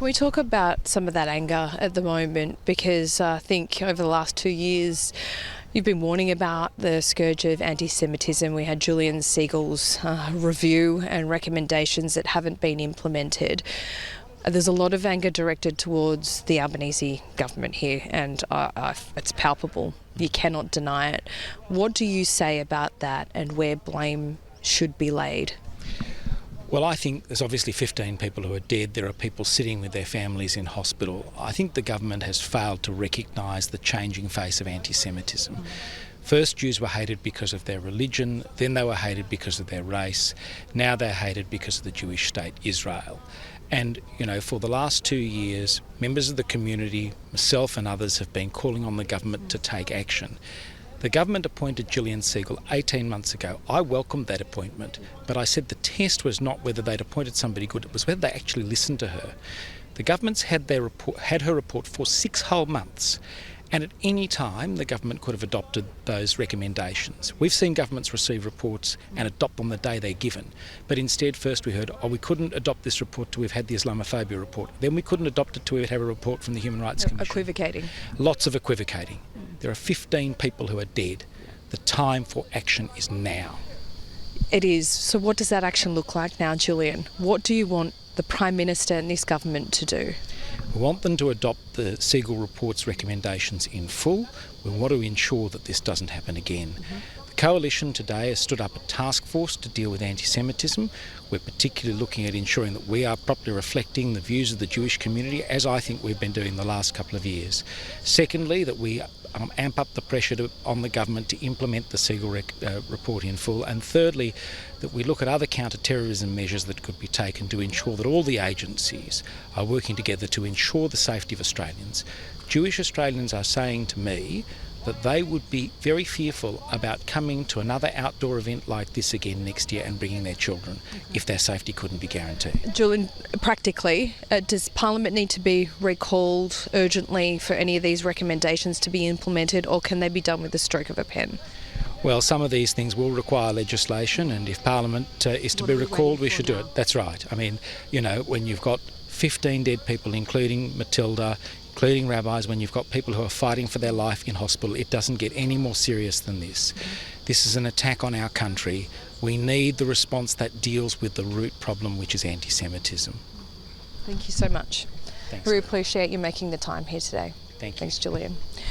Can we talk about some of that anger at the moment? Because I think over the last 2 years, you've been warning about the scourge of antisemitism. We had Julian Leeser's review and recommendations that haven't been implemented. There's a lot of anger directed towards the Albanese government here, and it's palpable. You cannot deny it. What do you say about that and where blame should be laid? Well, I think there's obviously 15 people who are dead. There are people sitting with their families in hospital. I think the government has failed to recognise the changing face of anti-Semitism. First, Jews were hated because of their religion, then they were hated because of their race, now they're hated because of the Jewish state, Israel. And, for the last 2 years, members of the community, myself and others, have been calling on the government to take action. The government appointed Julian Leeser 18 months ago. I welcomed that appointment, but I said the test was not whether they'd appointed somebody good, it was whether they actually listened to her. The government's had her report for 6 whole months, and at any time the government could have adopted those recommendations. We've seen governments receive reports and adopt them the day they're given, but instead first we heard, we couldn't adopt this report till we've had the Islamophobia report. Then we couldn't adopt it till we'd have a report from the Human Rights Commission. Equivocating. Lots of equivocating. There are 15 people who are dead. The time for action is now. It is. So what does that action look like now, Julian? What do you want the Prime Minister and this government to do? We want them to adopt the Leeser report's recommendations in full. We want to ensure that this doesn't happen again. The Coalition today has stood up a task force to deal with anti-Semitism. We're particularly looking at ensuring that we are properly reflecting the views of the Jewish community, as I think we've been doing the last couple of years. Secondly, that we amp up the pressure on the government to implement the Leeser report in full. And thirdly, that we look at other counter-terrorism measures that could be taken to ensure that all the agencies are working together to ensure the safety of Australians. Jewish Australians are saying to me that they would be very fearful about coming to another outdoor event like this again next year and bringing their children if their safety couldn't be guaranteed. Julian, practically, does Parliament need to be recalled urgently for any of these recommendations to be implemented, or can they be done with the stroke of a pen? Well, some of these things will require legislation, and if Parliament is to be recalled, we should do it. That's right. I mean, when you've got 15 dead people, including Matilda, including rabbis, when you've got people who are fighting for their life in hospital, it doesn't get any more serious than this. This is an attack on our country. We need the response that deals with the root problem, which is anti-Semitism. Thank you so much. Thanks. We appreciate you making the time here today. Thank you. Thanks, Julian.